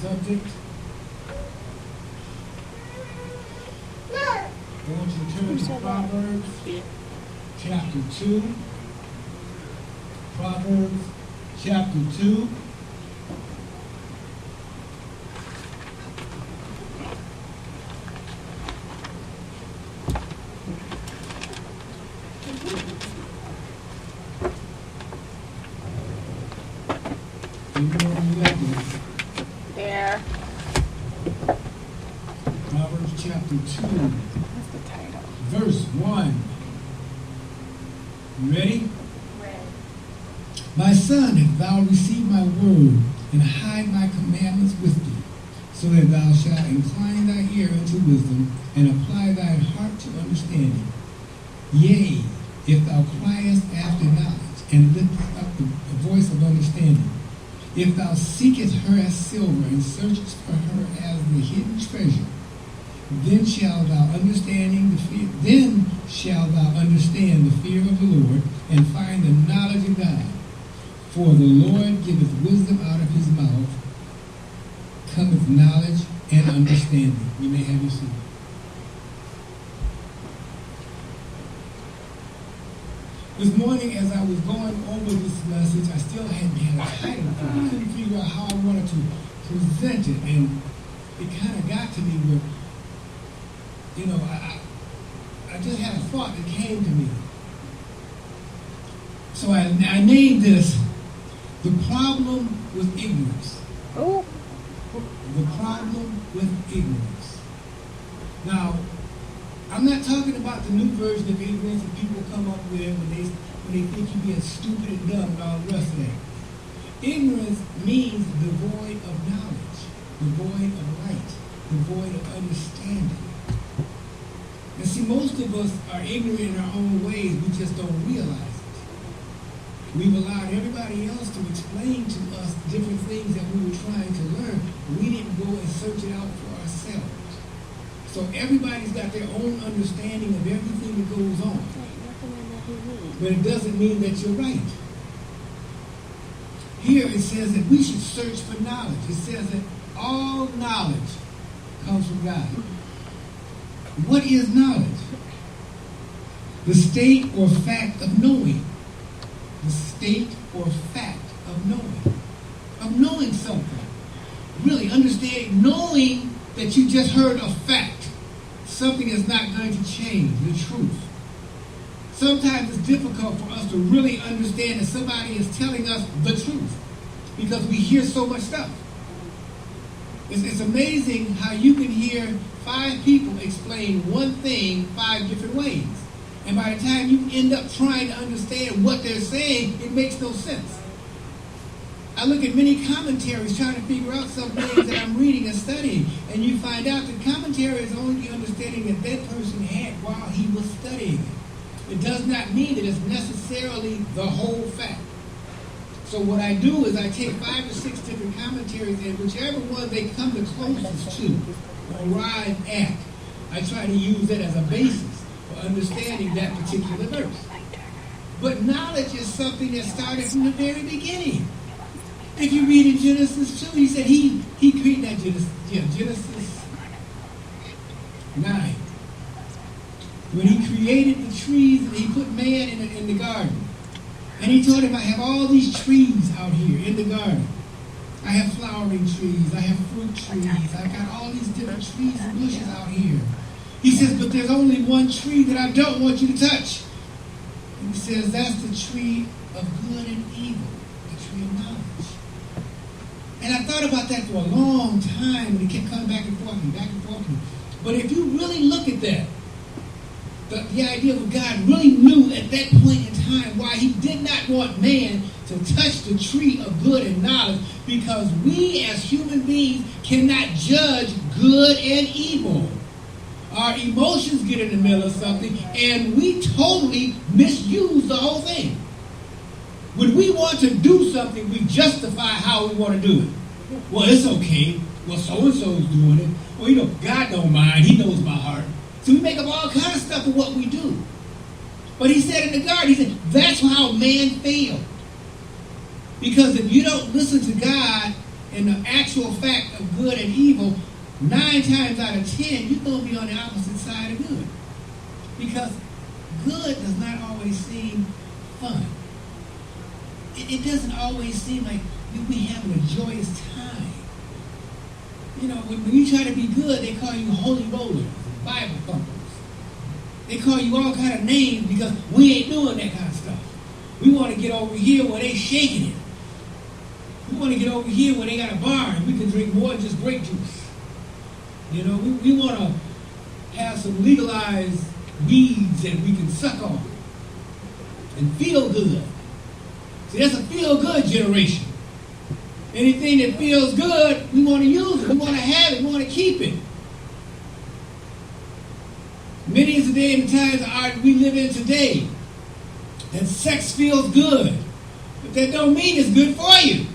subject. I want you to turn to Proverbs chapter 2. Proverbs chapter 2. There. Proverbs chapter 2. That's the title. Verse 1. You ready? Ready. My son, if thou receive my word, and hide my commandments with thee, so that thou shalt incline thy ear unto wisdom, and apply thine heart to understanding. Yea, if thou criest after knowledge, and liftest up the voice of understanding, if thou seekest her as silver, and searchest for her as the hidden treasure, then shalt thou understand the fear of the Lord, and find the knowledge of God. For the Lord giveth wisdom out of his mouth, cometh knowledge and understanding. You may have your seat. This morning, as I was going over this message, I still hadn't had a title for it. I couldn't figure out how I wanted to present it, and it kind of got to me where, I just had a thought that came to me. So I named this The Problem with Ignorance. Oh. The Problem with Ignorance. Now, I'm not talking about the new version of ignorance that people come up with when they think you're being stupid and dumb and all the rest of that. Ignorance means devoid of knowledge, devoid of light, devoid of understanding. And see, most of us are ignorant in our own ways. We just don't realize it. We've allowed everybody else to explain to us different things that we were trying to learn. We didn't go and search it out for ourselves. So everybody's got their own understanding of everything that goes on. But it doesn't mean that you're right. Here it says that we should search for knowledge. It says that all knowledge comes from God. What is knowledge? The state or fact of knowing. The state or fact of knowing. Of knowing something. Really understand, knowing that you just heard a fact. Something is not going to change the truth. Sometimes it's difficult for us to really understand that somebody is telling us the truth because we hear so much stuff. It's amazing how you can hear 5 people explain one thing 5 different ways. And by the time you end up trying to understand what they're saying, it makes no sense. I look at many commentaries trying to figure out some things that I'm reading and studying, and you find out that commentary is only the understanding that that person had while he was studying it. It does not mean that it's necessarily the whole fact. So what I do is I take 5 or 6 different commentaries, and whichever one they come the closest to or arrive at, I try to use that as a basis for understanding that particular verse. But knowledge is something that started from the very beginning. If you read in Genesis 2, he said he created that Genesis 9. When he created the trees, and he put man in the garden. And he told him, I have all these trees out here in the garden. I have flowering trees, I have fruit trees, I've got all these different trees and bushes out here. He says, but there's only one tree that I don't want you to touch. And he says, that's the tree of good and evil, the tree of knowledge. And I thought about that for a long time, and it kept coming back and forth and back and forth. But if you really look at that, the idea of God really knew at that point in time why he did not want man to touch the tree of good and knowledge, because we as human beings cannot judge good and evil. Our emotions get in the middle of something, and we totally misuse the whole thing. When we want to do something, we justify how we want to do it. Well, it's okay. Well, so-and-so's doing it. Well, God don't mind. He knows my heart. So we make up all kinds of stuff of what we do. But he said in the garden, he said, that's how man failed. Because if you don't listen to God and the actual fact of good and evil, 9 times out of 10, you're going to be on the opposite side of good. Because good does not always seem fun. It doesn't always seem like we having a joyous time. You know, when you try to be good, they call you holy rollers, Bible thumpers. They call you all kind of names because we ain't doing that kind of stuff. We want to get over here where they shaking it. We want to get over here where they got a bar and we can drink more than just grape juice. You know, we want to have some legalized weeds that we can suck on and feel good. See, that's a feel-good generation. Anything that feels good, we want to use it. We want to have it. We want to keep it. Many is the day and the times that we live in today that sex feels good. But that don't mean it's good for you.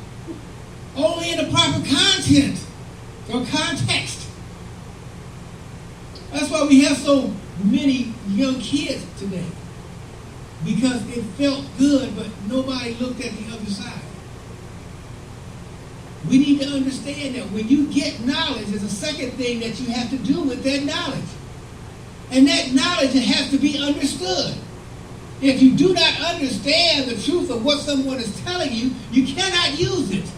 Only in the proper content or context. That's why we have so many young kids today. Because it felt good, but nobody looked at the other side. We need to understand that when you get knowledge, there's a second thing that you have to do with that knowledge. And that knowledge has to be understood. If you do not understand the truth of what someone is telling you, you cannot use it.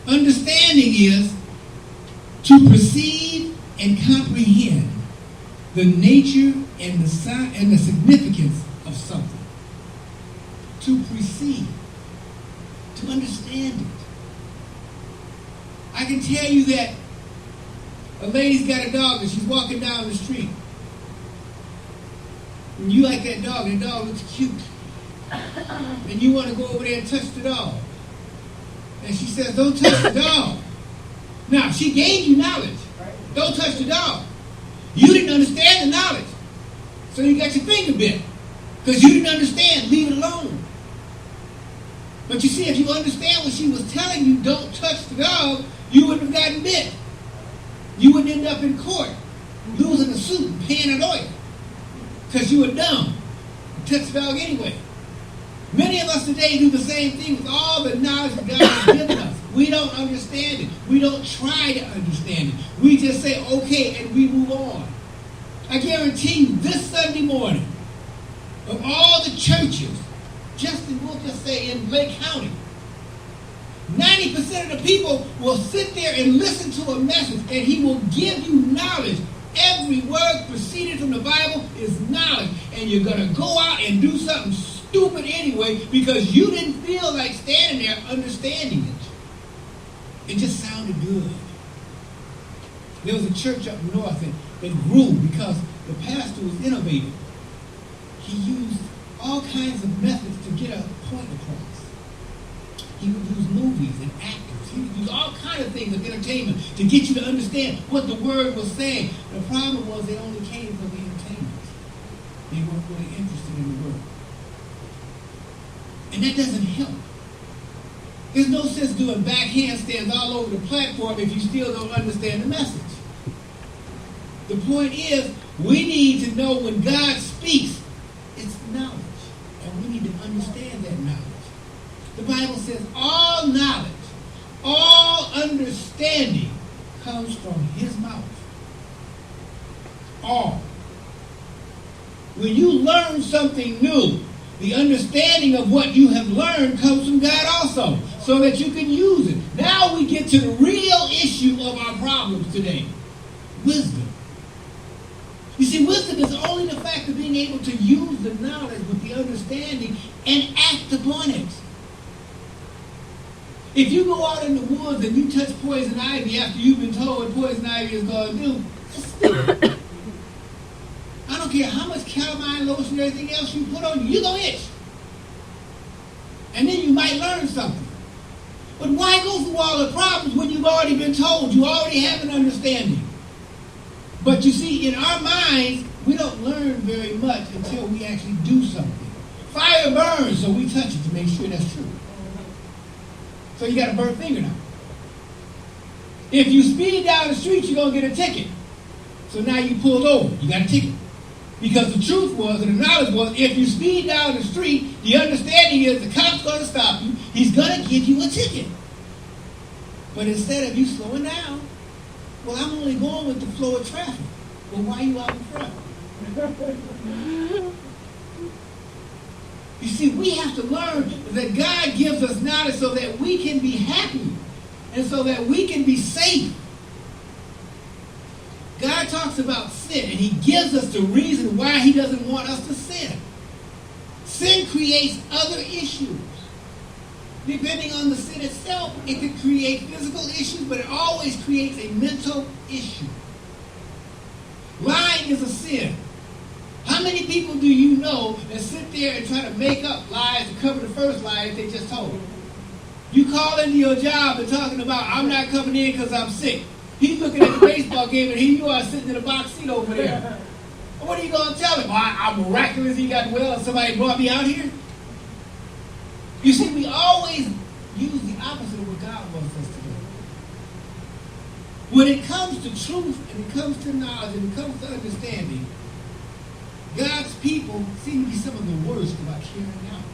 Understanding is to perceive and comprehend the nature and the significance of something. To perceive. To understand it. I can tell you that a lady's got a dog and she's walking down the street. And you like that dog and the dog looks cute. And you want to go over there and touch the dog. And she says, don't touch the dog. Now, she gave you knowledge. Don't touch the dog. You didn't understand the knowledge. So you got your finger bit. Because you didn't understand. Leave it alone. But you see, if you understand what she was telling you, don't touch the dog, you wouldn't have gotten bit. You wouldn't end up in court losing a suit and paying a lawyer. Because you were dumb. You touched the dog anyway. Many of us today do the same thing with all the knowledge that God has given us. We don't understand it. We don't try to understand it. We just say, okay, and we move on. I guarantee you, this Sunday morning, of all the churches, we'll just say in Lake County, 90% of the people will sit there and listen to a message, and he will give you knowledge. Every word proceeded from the Bible is knowledge, and you're going to go out and do something stupid anyway because you didn't feel like standing there understanding it. It just sounded good. There was a church up north that grew because the pastor was innovative. He used all kinds of methods to get a point across. He would use movies and actors. He would use all kinds of things of entertainment to get you to understand what the word was saying. The problem was they only came for the entertainment. They weren't really interested in the word. And that doesn't help. There's no sense doing back handstands all over the platform if you still don't understand the message. The point is, we need to know when God speaks, it's knowledge. And we need to understand that knowledge. The Bible says all knowledge, all understanding comes from his mouth. All. When you learn something new, the understanding of what you have learned comes from God also, so that you can use it. Now we get to the real issue of our problems today. Wisdom. You see, wisdom is only the fact of being able to use the knowledge with the understanding and act upon it. If you go out in the woods and you touch poison ivy after you've been told what poison ivy is going to do, just do it. I don't care how much calamine lotion or anything else you put on you, you're going to itch. And then you might learn something. But why go through all the problems when you've already been told? You already have an understanding. But you see, in our minds, we don't learn very much until we actually do something. Fire burns, so we touch it to make sure that's true. So you got a burnt finger now. If you speed down the street, you're going to get a ticket. So now you pulled over. You got a ticket. Because the truth was, and the knowledge was, if you speed down the street, the understanding is the cop's going to stop you. He's going to give you a ticket. But instead of you slowing down, well, I'm only going with the flow of traffic. Well, why are you out in front? You see, we have to learn that God gives us knowledge so that we can be happy and so that we can be safe. God talks about sin, and he gives us the reason why he doesn't want us to sin. Sin creates other issues. Depending on the sin itself, it can create physical issues, but it always creates a mental issue. Lying is a sin. How many people do you know that sit there and try to make up lies to cover the first lie that they just told? You call into your job and talking about, I'm not coming in because I'm sick. He's looking at the baseball game and here you are sitting in a box seat over there. What are you going to tell him? I'm miraculous, he got well, and somebody brought me out here? You see, we always use the opposite of what God wants us to do. When it comes to truth, and it comes to knowledge, and it comes to understanding, God's people seem to be some of the worst about carrying out.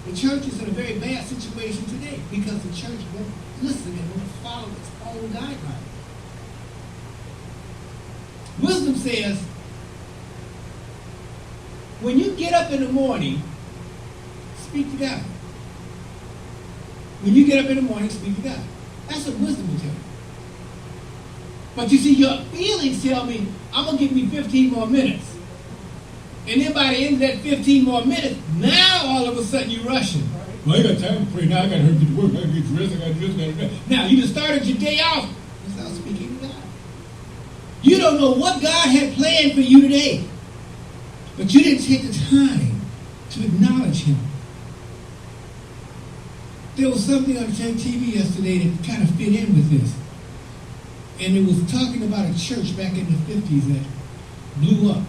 The church is in a very bad situation today because the church won't listen and won't follow its own guidelines. Wisdom says, when you get up in the morning, speak to God. When you get up in the morning, speak to God. That's what wisdom will tell you. But you see, your feelings tell me, I'm going to give me 15 more minutes. And then by the end of that 15 more minutes, now all of a sudden you're rushing. Well, I got time to pray now. I got to hurry to work. I got to get dressed. I got to do this. I got to do that. Now, you just started your day off without speaking to God. You don't know what God had planned for you today. But you didn't take the time to acknowledge him. There was something on TV yesterday that kind of fit in with this. And it was talking about a church back in the 50s that blew up.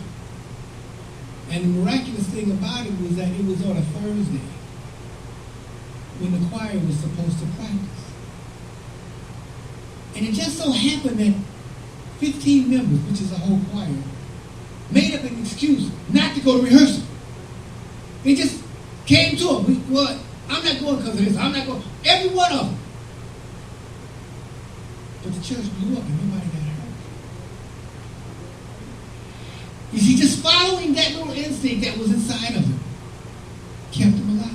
And the miraculous thing about it was that it was on a Thursday when the choir was supposed to practice. And it just so happened that 15 members, which is a whole choir, made up an excuse not to go to rehearsal. They just came to him. Well, I'm not going because of this. I'm not going. Every one of them. But the church blew up and nobody got hurt. You see, just following that little instinct that was inside of them kept them alive.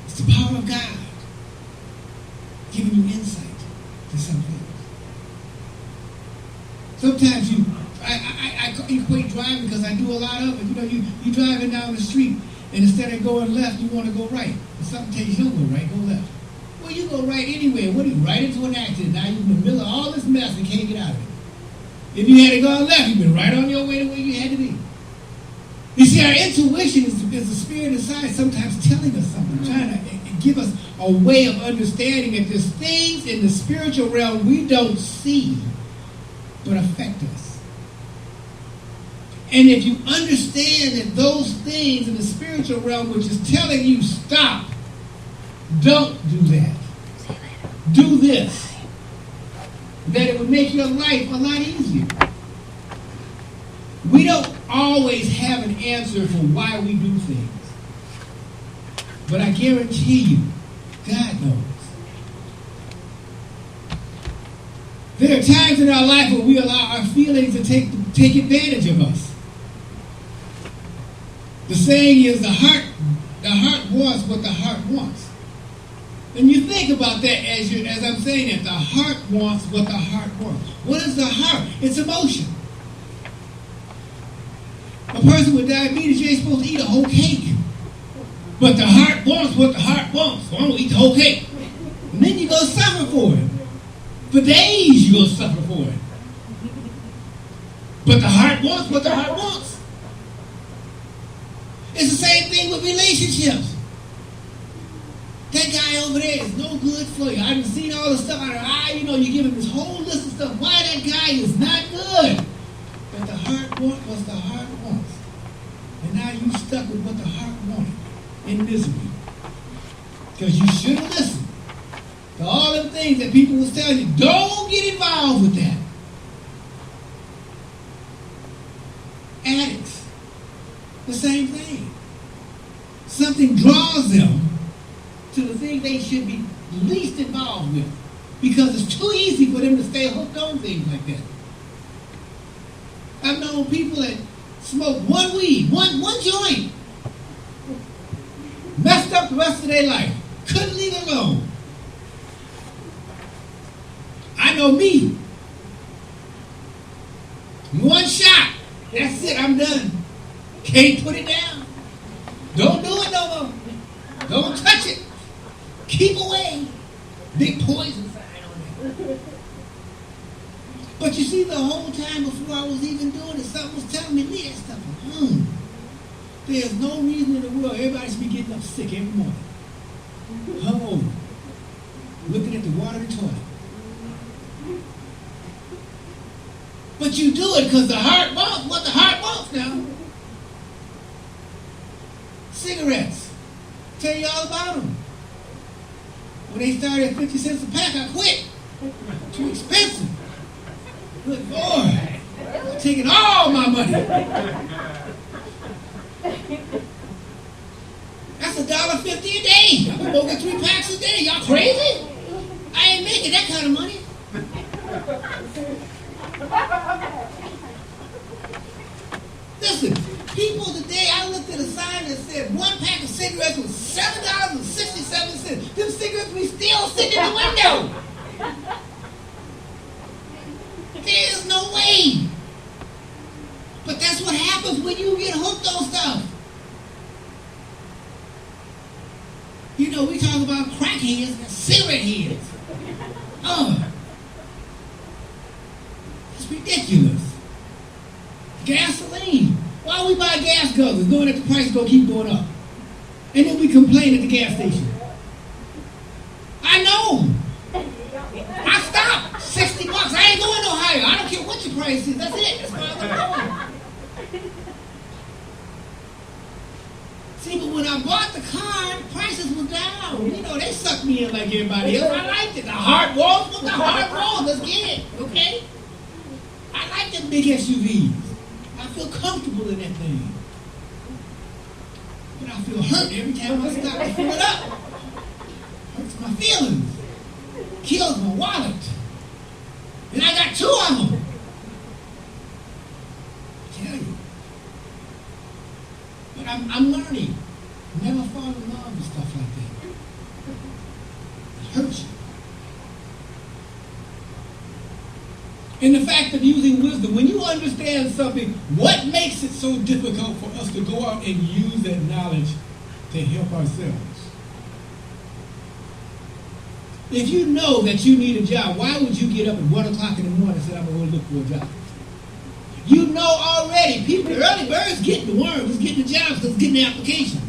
It's the power of God giving you insight to some things. Sometimes I equate driving because I do a lot of it. You know, you driving down the street and instead of going left, you want to go right. And something tells you don't go right, go left. Well, you go right anyway. What are you, right into an accident? Now you're in the middle of all this mess and can't get out of it. If you had to go left, you've been right on your way to where you had to be. You see, our intuition is the spirit inside sometimes telling us something, trying to give us a way of understanding that there's things in the spiritual realm we don't see, but affect us. And if you understand that those things in the spiritual realm which is telling you stop, don't do that, do this, that it would make your life a lot easier. We don't always have an answer for why we do things. But I guarantee you, God knows. There are times in our life where we allow our feelings to take advantage of us. The saying is the heart wants what the heart wants. And you think about that as I'm saying it, the heart wants what the heart wants. What is the heart? It's emotion. A person with diabetes, you ain't supposed to eat a whole cake. But the heart wants what the heart wants. So I'm going to eat the whole cake. And then you're going to suffer for it. For days you're going to suffer for it. But the heart wants what the heart wants. It's the same thing with relationships. That guy over there is no good for you. I've seen all the stuff out of you give him this whole list of stuff. Why that guy is not good. But the heart wants what the heart wants. And now you stuck with what the heart wanted in misery. Because you should have listened to all the things that people was telling you. Don't get involved with that. Addicts, the same thing. Something draws them to the thing they should be least involved with. Because it's too easy for them to stay hooked on things like that. I've known people that smoke one weed, one joint, messed up the rest of their life. Couldn't leave it alone. I know me. One shot. That's it. I'm done. Can't put it down. Don't do it no more. Don't touch it. Keep away. Big poison sign on it. But you see, the whole time before I was even doing it, something was telling me, leave that stuff alone. There's no reason in the world everybody should be getting up sick every morning. Hungover. Looking at the water in the toilet. But you do it because the heart wants what the heart wants now. Cigarettes. Tell you all about them. When they started at 50 cents a pack, I quit. Too expensive. Good Lord. I'm taking all my money. That's $1.50 a day. I'm smoking 3 packs a day. Y'all crazy? I ain't making that kind of money. Listen, people today, I looked at a sign that said 1 pack of cigarettes was $7.67. Them cigarettes we still sitting in the window. There's no way. But that's what happens when you get hooked on stuff. You know, we talk about crackheads and cigarette heads. Oh. It's ridiculous. Gasoline. Why we buy gas guzzlers knowing that the price is going to keep going up? And then we complain at the gas station. I know. I stopped. $60. I ain't going no higher. I don't care what your price is. That's it. That's why I'm going. See, but when I bought the car, the prices were down. You know, they sucked me in like everybody else. I liked it. The heart wants what the heart wants. Let's get it. Okay? I like them big SUVs. I feel comfortable in that thing. But I feel hurt every time I stop to fill it up. Hurts my feelings. Kills my wallet. And I got 2 of them. I tell you. But I'm learning. Never fall in love with stuff like that. It hurts you. In the fact of using wisdom, when you understand something, what makes it so difficult for us to go out and use that knowledge to help ourselves? If you know that you need a job, why would you get up at 1 o'clock in the morning and say, I'm going to go look for a job? You know already, people, the early birds getting the worms, it's getting the jobs, it's getting the application.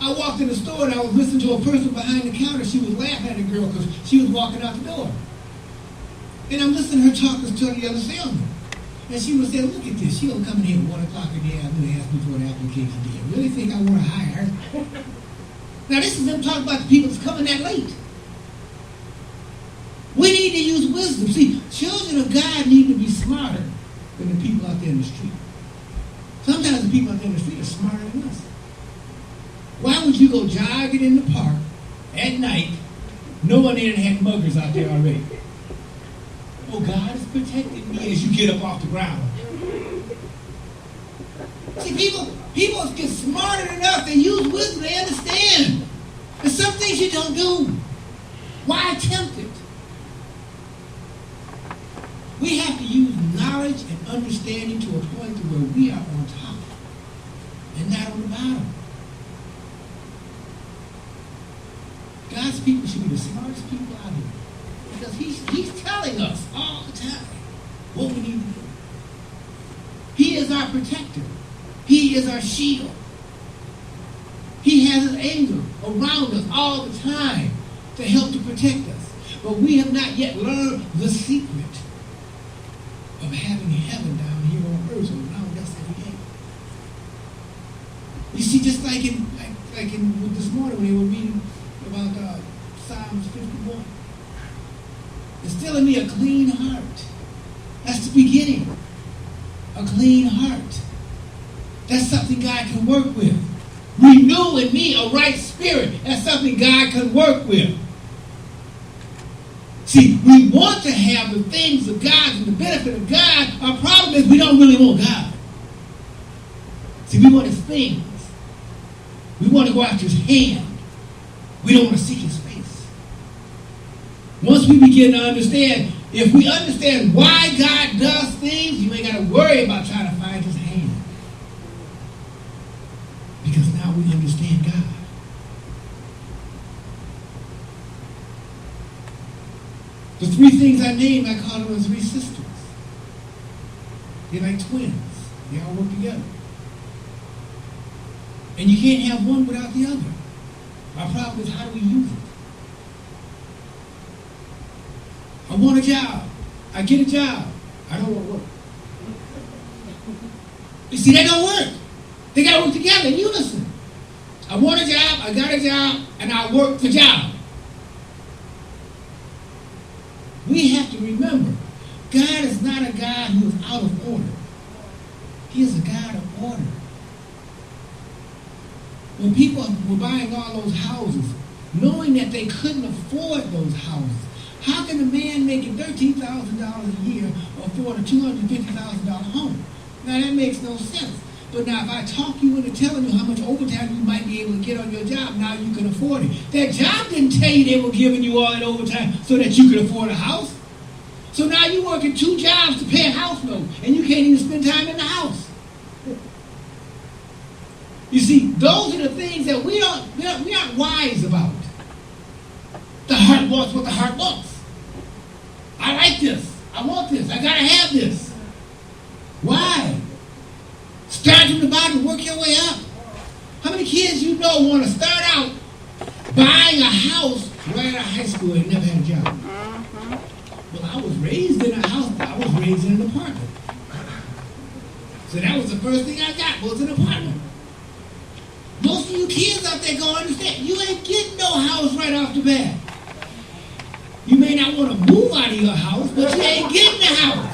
I walked in the store and I was listening to a person behind the counter. She was laughing at the girl because she was walking out the door. And I'm listening to her talk to the other salesman. And she was saying, look at this. She don't come in here at 1 o'clock in the afternoon and ask me for an application. Do you really think I want to hire her? Now, this is them talking about the people that's coming that late. We need to use wisdom. See, children of God need to be smarter than the people out there in the street. Sometimes the people out there in the street are smarter than us. Why would you go jogging in the park at night knowing there had muggers out there already? Oh, God is protecting me as you get up off the ground. See, people get smarter than us. They use wisdom. They understand. There's some things you don't do. Why attempt it? We have to use knowledge and understanding to a point to where we are on top and not on the bottom. God's people should be the smartest people out here. Because he's telling us all the time what we need to do. He is our protector. He is our shield. He has an angel around us all the time to help to protect us. But we have not yet learned the secret of having heaven down here on earth around us every day. You see, just like in this morning when they were reading about Psalms 51. Instill in me a clean heart. That's the beginning. A clean heart. That's something God can work with. renew in me a right spirit. That's something God can work with. See, we want to have the things of God and the benefit of God. Our problem is we don't really want God. See, we want his things. We want to go after his hand. We don't want to seek his face. Once we begin to understand, if we understand why God does things, you ain't got to worry about trying to find his hand. Because now we understand God. The three things I named, I call them as three sisters. They're like twins. They all work together. And you can't have one without the other. Our problem is, how do we use it? I want a job. I get a job. I don't want to work. You see, that don't work. They got to work together in unison. I want a job, I got a job, and I work the job. We have to remember, God is not a God who is out of order. He is a God of order. When people were buying all those houses, knowing that they couldn't afford those houses, how can a man making $13,000 a year afford a $250,000 home? Now that makes no sense. But now if I talk you into telling you how much overtime you might be able to get on your job, now you can afford it. That job didn't tell you they were giving you all that overtime so that you could afford a house. So now you're working two jobs to pay a house note, and you can't even spend time in the house. You see, those are the things that we aren't wise about. The heart wants what the heart wants. I like this. I want this. I gotta have this. Why? Start from the bottom and work your way up. How many kids you know want to start out buying a house right out of high school and never had a job? Well, I was raised in a house. I was raised in an apartment. So that was the first thing I got, was an apartment. Most of you kids out there gonna understand, you ain't getting no house right off the bat. You may not want to move out of your house, but you ain't getting the house.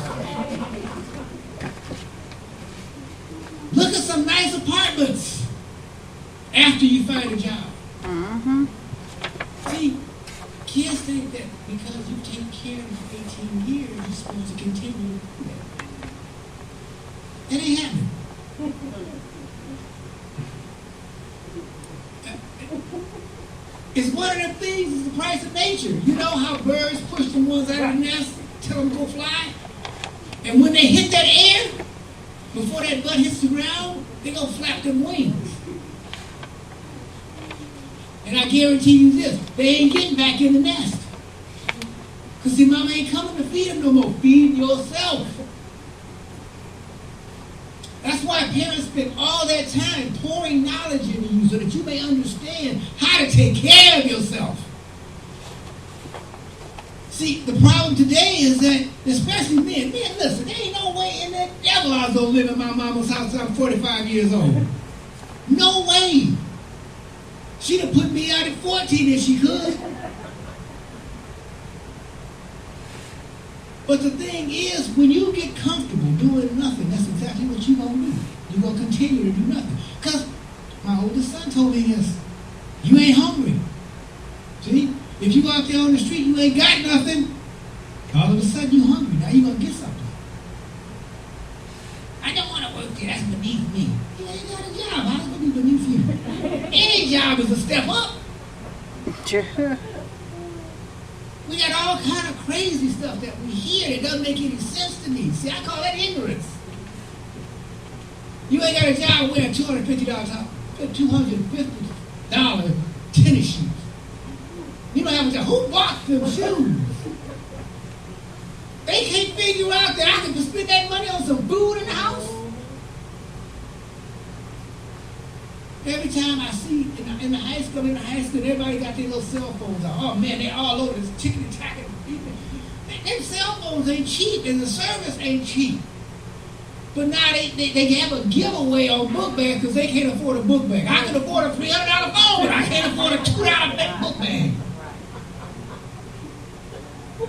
Look at some nice apartments after you find a job. See, kids think that because you take care of them for 18 years, you're supposed to continue to do that. That ain't happening. It's one of them things, it's the price of nature. You know how birds push the ones out of the nest, tell them to go fly? And when they hit that air, before that butt hits the ground, they gonna flap them wings. And I guarantee you this, they ain't getting back in the nest. Because see, mama ain't coming to feed them no more. Feed yourself. That's why parents spend all that time pouring knowledge into you so that you may understand how to take care of yourself. See, the problem today is that, especially men, listen, there ain't no way in the devil I was going to live in my mama's house until I'm 45 years old. No way. She'd have put me out at 14 if she could. But the thing is, when you get comfortable doing nothing, that's exactly what you're going to do. You're going to continue to do nothing. Because my oldest son told me this, you ain't hungry. See? If you go out there on the street, you ain't got nothing, all of a sudden you're hungry. Now you're going to get something. I don't want to work there. That's beneath me. You ain't got a job. How's it going to be beneath you? Any job is a step up. We got all kind of crazy stuff that we hear that doesn't make any sense to me. See, I call that ignorance. You ain't got a job wearing $250 tennis shoes. You don't have a job. Who bought them shoes? They can't figure out that I can spend that money on some food in the house. Every time I see in the high school, everybody got their little cell phones out. Oh man, they all over this chicken attacking. Their cell phones ain't cheap and the service ain't cheap. But now they have a giveaway on book bag because they can't afford a book bag. I can afford a $300 phone, but I can't afford a $2 book bag.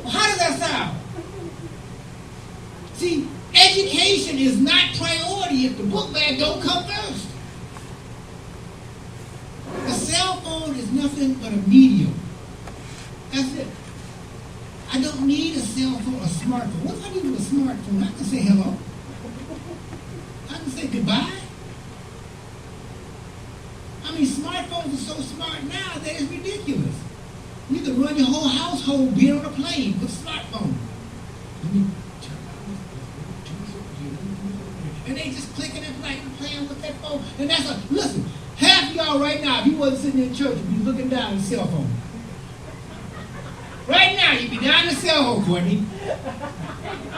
How does that sound? See, education is not priority if the book bag don't come first. I don't need a cell phone, a smartphone. What if I need a smartphone? I can say hello. I can say goodbye. I mean, smartphones are so smart now that it's ridiculous. You can run your whole household being on a plane with a smartphone. I mean, and they just clicking and playing with that phone. And that's a, listen, half of y'all right now, if you wasn't sitting in church, you'd be looking down at the cell phone. Right now, you'd be down at the cell phone, Courtney.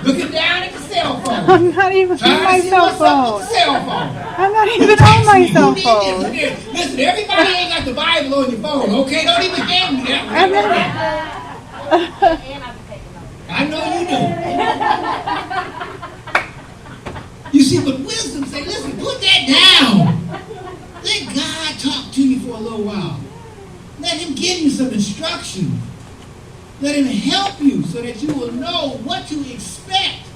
Looking down at the cell phone. I'm not even on my cell phone. Cell phone. I'm not even on my cell phone. Listen, everybody ain't got the Bible on your phone, okay? Don't even hand me that. I know you do. You see, but wisdom say, listen, put that down. Let God talk to you for a little while. Let him give you some instruction. Let him help you so that you will know what to expect.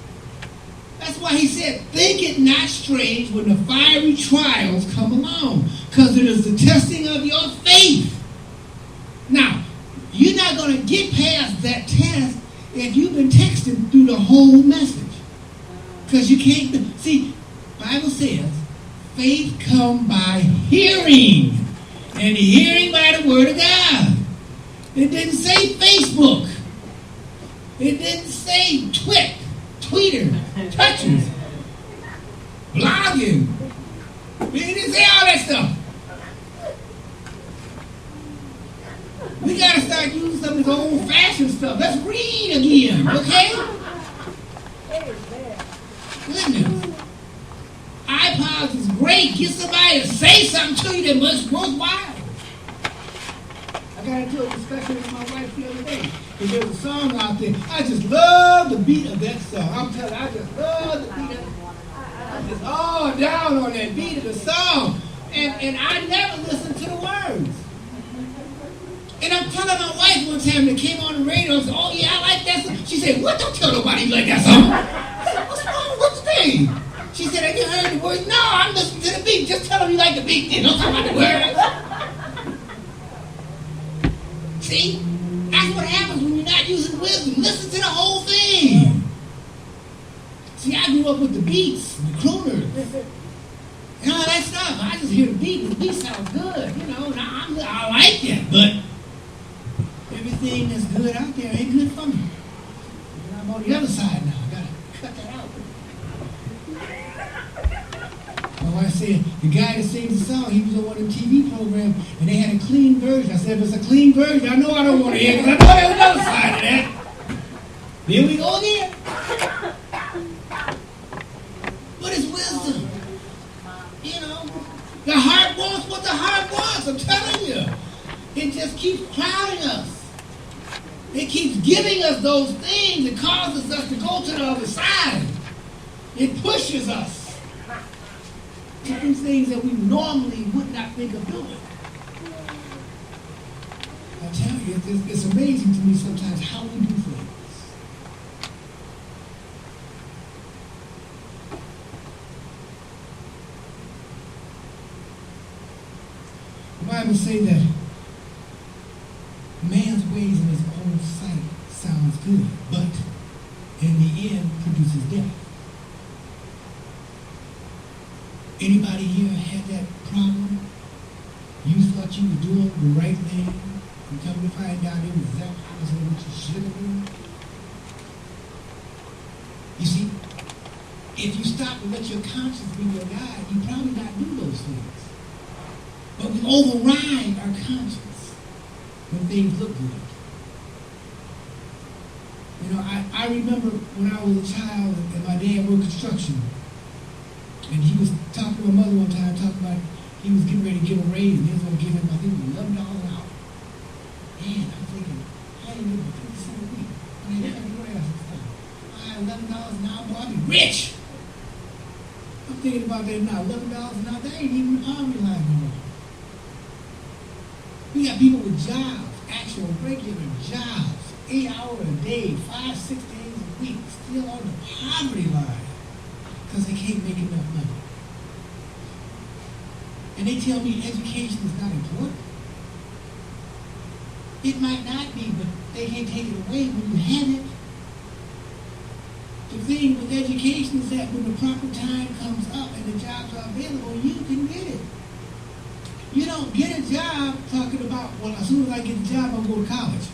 That's why he said, think it not strange when the fiery trials come along, because it is the testing of your faith. Now, you're not going to get past that test if you've been texting through the whole message. Because you can't, see, Bible says, faith come by hearing, and hearing by the word of God. It didn't say Facebook. It didn't say Twitter, touches, blogging. It didn't say all that stuff. We got to start using some of the old-fashioned stuff. Let's read again, okay? Goodness. iPods is great. Get somebody to say something to you that must worthwhile. I got into a discussion with my wife the other day. Because there's a song out there. I just love the beat of that song. I'm telling you, I just love the beat of it. I'm just all down on that beat of the song. And I never listened to the words. And I'm telling my wife one time that came on the radio and said, oh yeah, I like that song. She said, what? Don't tell nobody you like that song. I said, what's wrong with the thing? She said, have you heard the words? No, I'm listening to the beat. Just tell them you like the beat. Then don't talk about the words. See? That's what happens when you're not using wisdom. Listen to the whole thing. See, I grew up with the beats, the crooners, and all that stuff. I just hear the beat, and the beat sounds good, you know, and I like it, but everything that's good out there ain't good for me. And I'm on the other side now. I got to cut that out. My wife said, the guy that sings the song, he was on one of the TV programs, and they had a clean version. I said, if it's a clean version, I know I don't want to hear it, because I know there's another side of that. Here we go again. But it's wisdom. You know, the heart wants what the heart wants, I'm telling you. It just keeps crowding us. It keeps giving us those things. It causes us to go to the other side. It pushes us to do things that we normally would not think of doing. I tell you, it's amazing to me sometimes how we do things. The Bible says that man's ways in his own sight sounds good, but in the end produces death. Anybody here had that problem? You thought you were doing the right thing, and come to find out it was that opposite of what you should have done? You see, if you stop and let your conscience be your guide, you probably not do those things. But we override our conscience when things look good. You know, I remember when I was a child and my dad worked construction. And he was talking to my mother one time, talking about he was getting ready to give a raise, and he was going to give him, I think, $11 an hour. Man, I'm thinking, I ain't living 50 cents a week. I ain't having grass and stuff. $11 an hour, boy, I'll be rich. I'm thinking about that now, $11 an hour, that ain't even the poverty line no more. We got people with jobs, actual regular jobs, 8 hours a day, 5, 6 days a week, still on the poverty line. Because they can't make enough money. And they tell me education is not important. It might not be, but they can't take it away when you have it. The thing with education is that when the proper time comes up and the jobs are available, you can get it. You don't get a job talking about, well, as soon as I get a job, I'll go to college.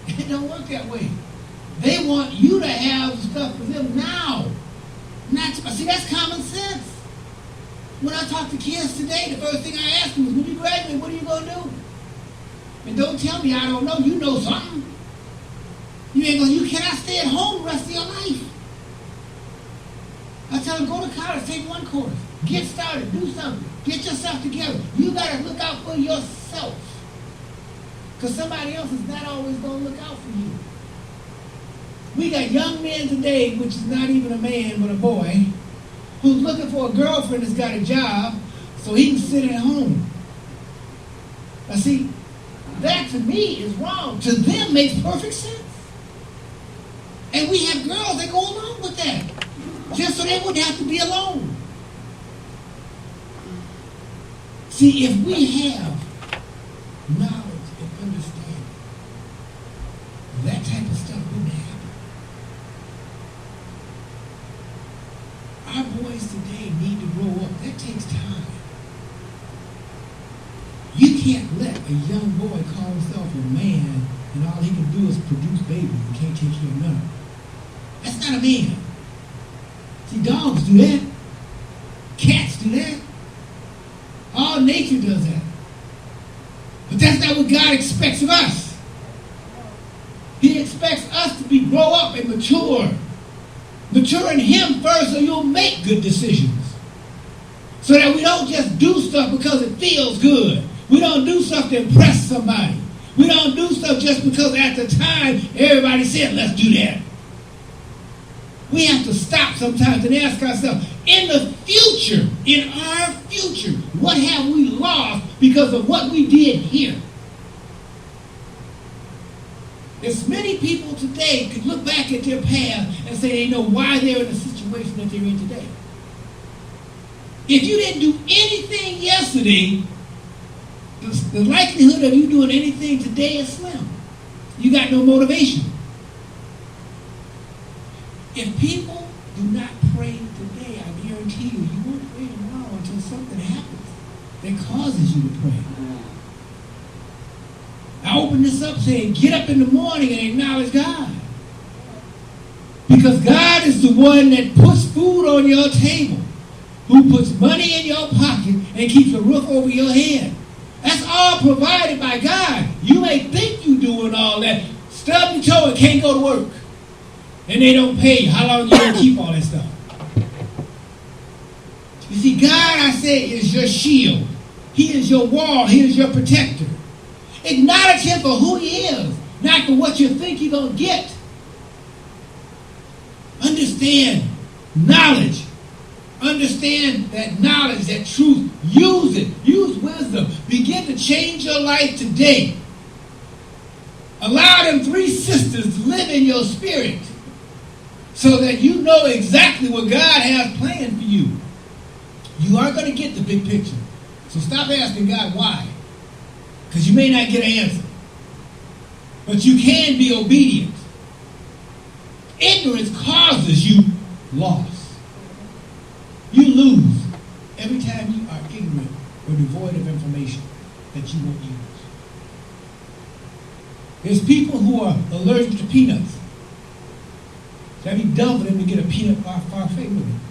It don't work that way. They want you to have stuff for them now. See, that's common sense. When I talk to kids today, the first thing I ask them is, when you graduate, what are you going to do? And don't tell me I don't know. You know something. You cannot stay at home the rest of your life. I tell them, go to college, take one course. Get started, do something. Get yourself together. You got to look out for yourself. Because somebody else is not always going to look out for you. We got young men today, which is not even a man, but a boy, who's looking for a girlfriend that's got a job so he can sit at home. Now see, that to me is wrong. To them makes perfect sense. And we have girls that go along with that, just so they wouldn't have to be alone. See, if we have knowledge and understanding, that type of stuff wouldn't happen. Our boys today need to grow up. That takes time. You can't let a young boy call himself a man and all he can do is produce babies and can't take care of none. That's not a man. See, dogs do that. Cats do that. All nature does that. But that's not what God expects of us. He expects us to grow up and mature. Mature in Him first so you'll make good decisions. So that we don't just do stuff because it feels good. We don't do stuff to impress somebody. We don't do stuff just because at the time everybody said, let's do that. We have to stop sometimes and ask ourselves, in the future, in our future, what have we lost because of what we did here? There's many people today could look back at their past and say they know why they're in the situation that they're in today. If you didn't do anything yesterday, the likelihood of you doing anything today is slim. You got no motivation. If people do not pray today, I guarantee you, you won't pray tomorrow until something happens that causes you to pray. I open this up saying, get up in the morning and acknowledge God. Because God is the one that puts food on your table, who puts money in your pocket and keeps a roof over your head. That's all provided by God. You may think you're doing all that. Stub your toe and can't go to work. And they don't pay you. How long you going to keep all that stuff? You see, God, I say, is your shield. He is your wall. He is your protector. Acknowledge Him for who He is, not for what you think you're going to get. Understand knowledge. Understand that knowledge, that truth. Use it. Use wisdom. Begin to change your life today. Allow them three sisters to live in your spirit so that you know exactly what God has planned for you. You aren't going to get the big picture. So stop asking God why. Because you may not get an answer. But you can be obedient. Ignorance causes you loss. You lose every time you are ignorant or devoid of information that you won't use. There's people who are allergic to peanuts. That'd be dumb for them to get a peanut parfait with it.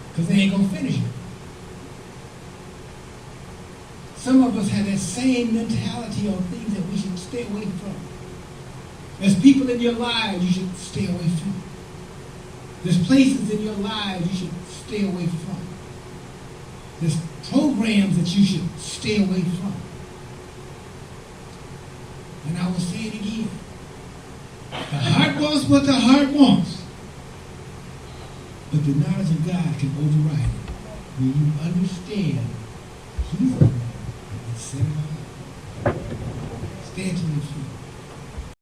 Because they ain't going to finish it. Some of us have that same mentality on things that we should stay away from. There's people in your lives you should stay away from. There's places in your lives you should stay away from. There's programs that you should stay away from. And I will say it again. The heart wants what the heart wants. But the knowledge of God can override it. When you understand He's the one that set it all up. Stand to your feet.